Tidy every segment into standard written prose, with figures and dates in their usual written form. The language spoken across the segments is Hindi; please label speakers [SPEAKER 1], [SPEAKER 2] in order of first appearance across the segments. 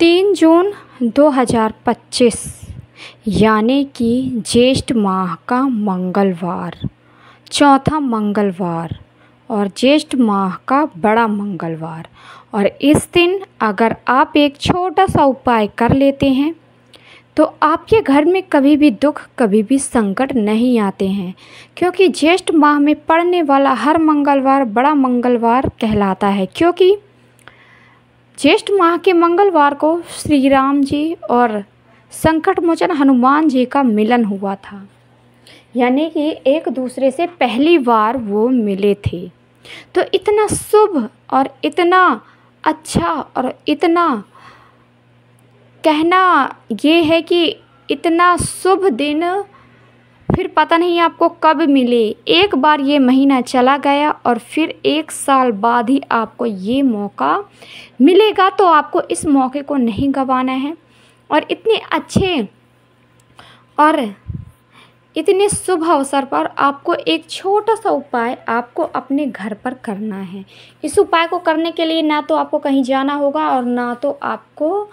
[SPEAKER 1] 3 जून 2025 यानी कि ज्येष्ठ माह का मंगलवार, चौथा मंगलवार और ज्येष्ठ माह का बड़ा मंगलवार। और इस दिन अगर आप एक छोटा सा उपाय कर लेते हैं तो आपके घर में कभी भी दुख, कभी भी संकट नहीं आते हैं, क्योंकि ज्येष्ठ माह में पड़ने वाला हर मंगलवार बड़ा मंगलवार कहलाता है। क्योंकि ज्येष्ठ माह के मंगलवार को श्री राम जी और संकट मोचन हनुमान जी का मिलन हुआ था, यानी कि एक दूसरे से पहली बार वो मिले थे। तो इतना शुभ और इतना अच्छा और इतना कहना ये है कि इतना शुभ दिन फिर पता नहीं आपको कब मिले। एक बार ये महीना चला गया और फिर 1 साल बाद ही आपको ये मौका मिलेगा, तो आपको इस मौके को नहीं गंवाना है। और इतने अच्छे और इतने शुभ अवसर पर आपको एक छोटा सा उपाय आपको अपने घर पर करना है। इस उपाय को करने के लिए ना तो आपको कहीं जाना होगा और ना तो आपको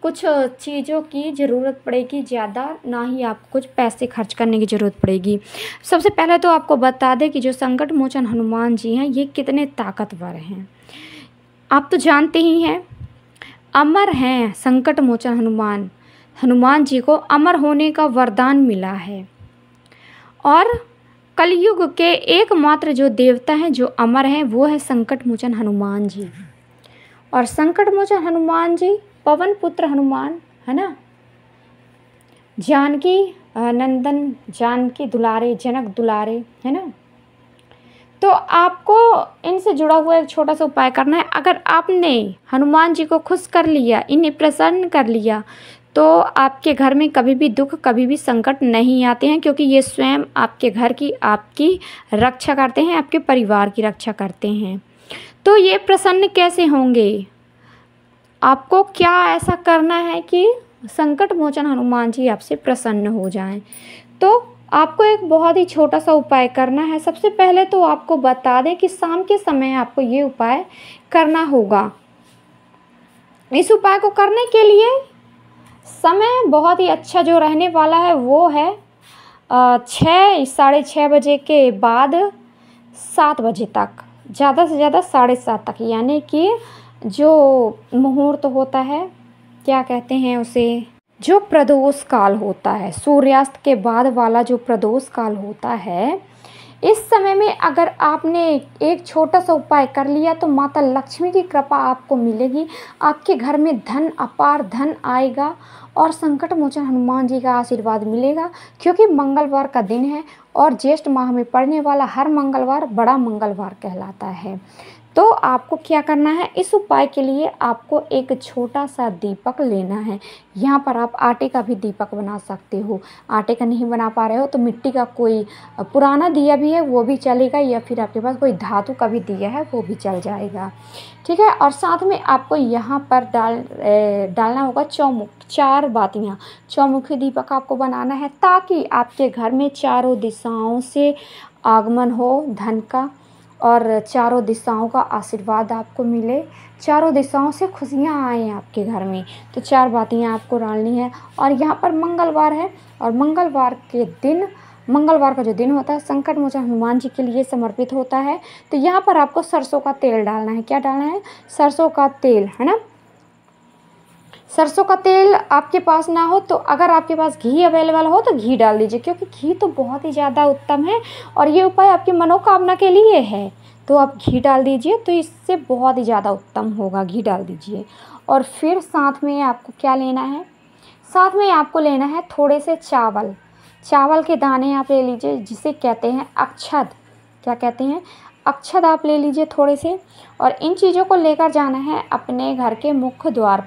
[SPEAKER 1] कुछ चीज़ों की ज़रूरत पड़ेगी ज़्यादा, ना ही आपको कुछ पैसे खर्च करने की ज़रूरत पड़ेगी। सबसे पहले तो आपको बता दें कि जो संकट मोचन हनुमान जी हैं ये कितने ताकतवर हैं। आप तो जानते ही हैं, अमर हैं संकट मोचन हनुमान। हनुमान जी को अमर होने का वरदान मिला है और कलयुग के एकमात्र जो देवता हैं जो अमर हैं वो है संकट मोचन हनुमान जी। और संकट मोचन हनुमान जी पवन पुत्र हनुमान है ना, जानकी नंदन, जानकी दुलारे, जनक दुलारे है ना। तो आपको इनसे जुड़ा हुआ एक छोटा सा उपाय करना है। अगर आपने हनुमान जी को खुश कर लिया, इन्हें प्रसन्न कर लिया, तो आपके घर में कभी भी दुख, कभी भी संकट नहीं आते हैं, क्योंकि ये स्वयं आपके घर की, आपकी रक्षा करते हैं, आपके परिवार की रक्षा करते हैं। तो ये प्रसन्न कैसे होंगे? आपको क्या ऐसा करना है कि संकट मोचन हनुमान जी आपसे प्रसन्न हो जाएं? तो आपको एक बहुत ही छोटा सा उपाय करना है। सबसे पहले तो आपको बता दें कि शाम के समय आपको ये उपाय करना होगा। इस उपाय को करने के लिए समय बहुत ही अच्छा जो रहने वाला है वो है 6, साढ़े 6 बजे के बाद 7 बजे तक, ज़्यादा से ज़्यादा 7:30 तक, यानी कि जो मुहूर्त होता है, क्या कहते हैं उसे, जो प्रदोष काल होता है, सूर्यास्त के बाद वाला जो प्रदोष काल होता है, इस समय में अगर आपने एक छोटा सा उपाय कर लिया तो माता लक्ष्मी की कृपा आपको मिलेगी। आपके घर में धन, अपार धन आएगा और संकट मोचन हनुमान जी का आशीर्वाद मिलेगा, क्योंकि मंगलवार का दिन है और ज्येष्ठ माह में पड़ने वाला हर मंगलवार बड़ा मंगलवार कहलाता है। तो आपको क्या करना है, इस उपाय के लिए आपको एक छोटा सा दीपक लेना है। यहाँ पर आप आटे का भी दीपक बना सकते हो। आटे का नहीं बना पा रहे हो तो मिट्टी का कोई पुराना दिया भी है वो भी चलेगा, या फिर आपके पास कोई धातु का भी दिया है वो भी चल जाएगा, ठीक है। और साथ में आपको यहाँ पर डालना होगा 4 बातियाँ। चौमुखी दीपक आपको बनाना है, ताकि आपके घर में चारों दिशाओं से आगमन हो धन का और चारों दिशाओं का आशीर्वाद आपको मिले, चारों दिशाओं से खुशियाँ आएँ आपके घर में। तो 4 बातियाँ आपको डालनी है। और यहाँ पर मंगलवार है और मंगलवार का जो दिन होता है संकट मोचन हनुमान जी के लिए समर्पित होता है। तो यहाँ पर आपको सरसों का तेल डालना है। क्या डालना है? सरसों का तेल, है ना। सरसों का तेल आपके पास ना हो तो अगर आपके पास घी अवेलेबल हो तो घी डाल दीजिए, क्योंकि घी तो बहुत ही ज़्यादा उत्तम है और ये उपाय आपकी मनोकामना के लिए है। तो आप घी डाल दीजिए, तो इससे बहुत ही ज़्यादा उत्तम होगा, घी डाल दीजिए। और फिर साथ में आपको क्या लेना है? साथ में आपको लेना है थोड़े से चावल के दाने आप ले लीजिए, जिसे कहते हैं अक्षत। क्या कहते हैं? अक्षत आप ले लीजिए थोड़े से। और इन चीज़ों को लेकर जाना है अपने घर के मुख्य द्वार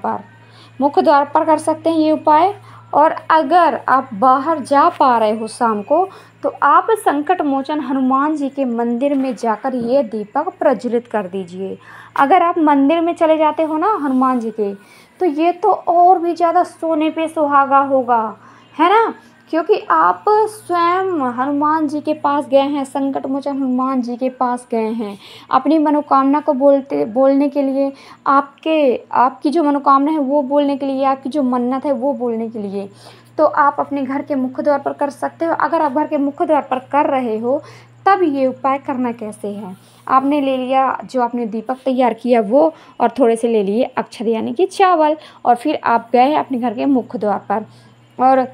[SPEAKER 1] पर कर सकते हैं ये उपाय। और अगर आप बाहर जा पा रहे हो शाम को, तो आप संकट मोचन हनुमान जी के मंदिर में जाकर ये दीपक प्रज्वलित कर दीजिए। अगर आप मंदिर में चले जाते हो ना हनुमान जी के, तो ये तो और भी ज़्यादा सोने पे सुहागा होगा, है ना। क्योंकि आप स्वयं हनुमान जी के पास गए हैं, संकट मोचन हनुमान जी के पास गए हैं अपनी मनोकामना को बोलने के लिए, आपकी जो मनोकामना है वो बोलने के लिए, आपकी जो मन्नत है वो बोलने के लिए। तो आप अपने घर के मुख्य द्वार पर कर सकते हो। अगर आप घर के मुख्य द्वार पर कर रहे हो तब ये उपाय करना कैसे है, आपने ले लिया जो आपने दीपक तैयार किया वो, और थोड़े से ले लिए अक्षत यानी कि चावल, और फिर आप गए अपने घर के मुख्य द्वार पर। और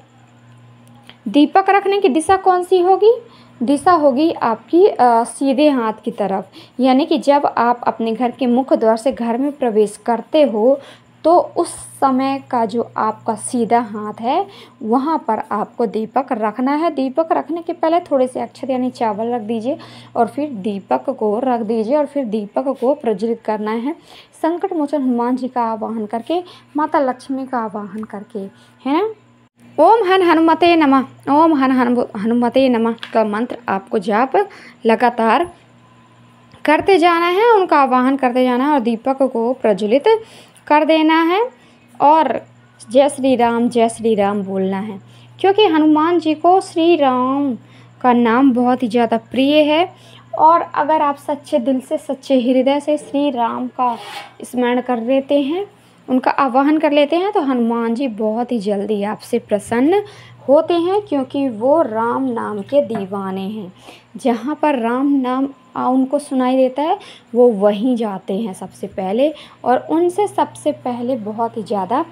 [SPEAKER 1] दीपक रखने की दिशा कौन सी होगी? दिशा होगी आपकी सीधे हाथ की तरफ, यानी कि जब आप अपने घर के मुख्य द्वार से घर में प्रवेश करते हो तो उस समय का जो आपका सीधा हाथ है वहाँ पर आपको दीपक रखना है। दीपक रखने के पहले थोड़े से अक्षत यानी चावल रख दीजिए और फिर दीपक को रख दीजिए और फिर दीपक को प्रज्वलित करना है संकट मोचन हनुमान जी का आवाहन करके, माता लक्ष्मी का आवाहन करके, है ना। ओम हन हनुमते नमः, ओम हन हनुमते नमः का मंत्र आपको जाप लगातार करते जाना है, उनका आवाहन करते जाना है और दीपक को प्रज्वलित कर देना है और जय श्री राम बोलना है। क्योंकि हनुमान जी को श्री राम का नाम बहुत ही ज़्यादा प्रिय है और अगर आप सच्चे दिल से, सच्चे हृदय से श्री राम का स्मरण कर लेते हैं, उनका आवाहन कर लेते हैं, तो हनुमान जी बहुत ही जल्दी आपसे प्रसन्न होते हैं, क्योंकि वो राम नाम के दीवाने हैं। जहाँ पर राम नाम उनको सुनाई देता है वो वहीं जाते हैं सबसे पहले और उनसे सबसे पहले बहुत ही ज़्यादा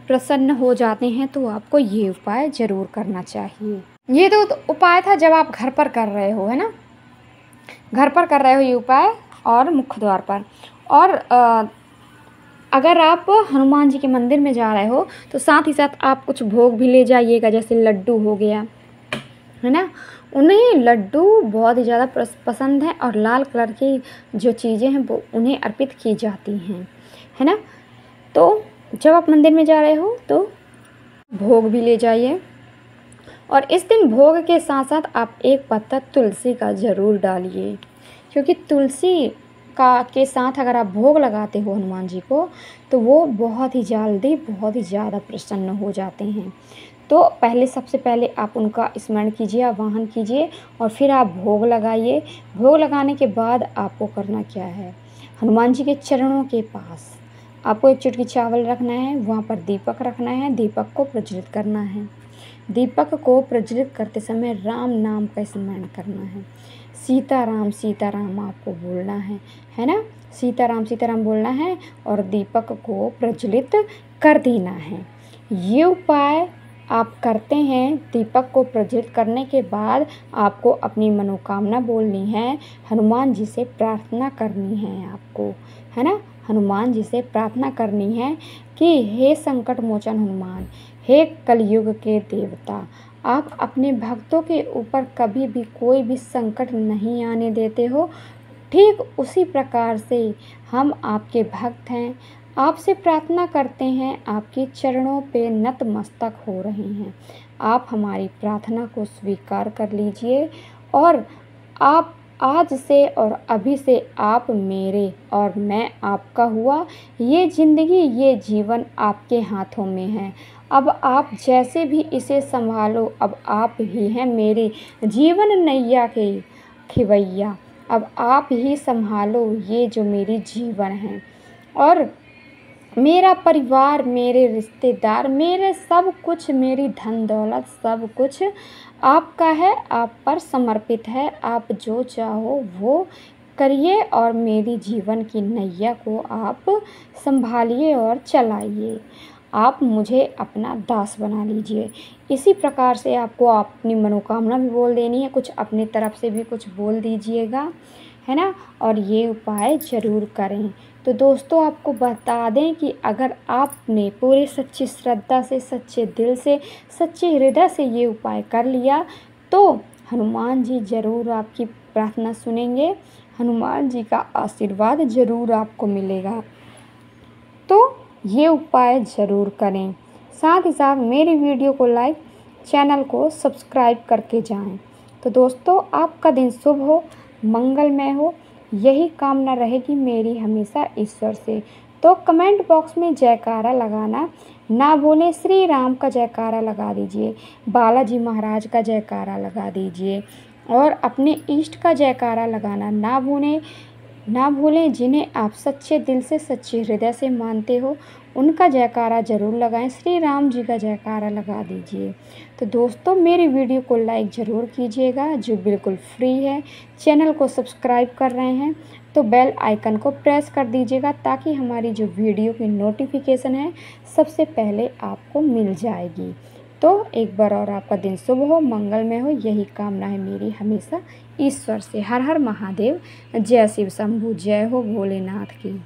[SPEAKER 1] प्रसन्न हो जाते हैं। तो आपको ये उपाय ज़रूर करना चाहिए। ये तो उपाय था जब आप घर पर कर रहे हो, है ना, घर पर कर रहे हो ये उपाय और मुख्य द्वार पर। और अगर आप हनुमान जी के मंदिर में जा रहे हो तो साथ ही साथ आप कुछ भोग भी ले जाइएगा, जैसे लड्डू हो गया, है ना। उन्हें लड्डू बहुत ही ज़्यादा पसंद है और लाल कलर की जो चीज़ें हैं वो उन्हें अर्पित की जाती हैं, है ना। तो जब आप मंदिर में जा रहे हो तो भोग भी ले जाइए और इस दिन भोग के साथ साथ आप एक पत्ता तुलसी का ज़रूर डालिए, क्योंकि तुलसी के साथ अगर आप भोग लगाते हो हनुमान जी को तो वो बहुत ही जल्दी, बहुत ही ज़्यादा प्रसन्न हो जाते हैं। तो सबसे पहले आप उनका स्मरण कीजिए, आवाहन कीजिए और फिर आप भोग लगाइए। भोग लगाने के बाद आपको करना क्या है, हनुमान जी के चरणों के पास आपको एक चुटकी चावल रखना है, वहाँ पर दीपक रखना है, दीपक को प्रज्वलित करना है। दीपक को प्रज्वलित करते समय राम नाम का स्मरण करना है, सीताराम आपको बोलना है ना, सीताराम बोलना है और दीपक को प्रज्वलित कर देना है। ये उपाय आप करते हैं। दीपक को प्रज्वलित करने के बाद आपको अपनी मनोकामना बोलनी है, हनुमान जी से प्रार्थना करनी है आपको, है ना। हनुमान जी से प्रार्थना करनी है कि हे संकट मोचन हनुमान, हे कलयुग के देवता, आप अपने भक्तों के ऊपर कभी भी कोई भी संकट नहीं आने देते हो। ठीक उसी प्रकार से हम आपके भक्त हैं, आपसे प्रार्थना करते हैं, आपके चरणों पे नतमस्तक हो रहे हैं। आप हमारी प्रार्थना को स्वीकार कर लीजिए और आप आज से और अभी से आप मेरे और मैं आपका हुआ। ये ज़िंदगी, ये जीवन आपके हाथों में है। अब आप जैसे भी इसे संभालो, अब आप ही हैं मेरी जीवन नैया के खिवैया। अब आप ही संभालो ये जो मेरी जीवन है और मेरा परिवार, मेरे रिश्तेदार, मेरे सब कुछ, मेरी धन दौलत सब कुछ आपका है, आप पर समर्पित है। आप जो चाहो वो करिए और मेरी जीवन की नैया को आप संभालिए और चलाइए। आप मुझे अपना दास बना लीजिए। इसी प्रकार से आपको अपनी मनोकामना भी बोल देनी है, कुछ अपनी तरफ से भी कुछ बोल दीजिएगा, है ना। और ये उपाय ज़रूर करें। तो दोस्तों आपको बता दें कि अगर आपने पूरी सच्ची श्रद्धा से, सच्चे दिल से, सच्चे हृदय से ये उपाय कर लिया तो हनुमान जी ज़रूर आपकी प्रार्थना सुनेंगे, हनुमान जी का आशीर्वाद ज़रूर आपको मिलेगा। तो ये उपाय ज़रूर करें। साथ ही साथ मेरी वीडियो को लाइक, चैनल को सब्सक्राइब करके जाएं। तो दोस्तों आपका दिन शुभ हो, मंगलमय हो, यही कामना रहेगी मेरी हमेशा ईश्वर से। तो कमेंट बॉक्स में जयकारा लगाना ना भूलें श्री राम का जयकारा लगा दीजिए, बालाजी महाराज का जयकारा लगा दीजिए और अपने इष्ट का जयकारा लगाना ना भूलें। जिन्हें आप सच्चे दिल से, सच्चे हृदय से मानते हो, उनका जयकारा ज़रूर लगाएं। श्री राम जी का जयकारा लगा दीजिए। तो दोस्तों, मेरी वीडियो को लाइक ज़रूर कीजिएगा, जो बिल्कुल फ्री है। चैनल को सब्सक्राइब कर रहे हैं तो बेल आइकन को प्रेस कर दीजिएगा, ताकि हमारी जो वीडियो की नोटिफिकेशन है सबसे पहले आपको मिल जाएगी। तो एक बार और आपका दिन शुभ हो, मंगलमय हो, यही कामना है मेरी हमेशा ईश्वर से। हर हर महादेव। जय शिव शंभू। जय हो भोलेनाथ की।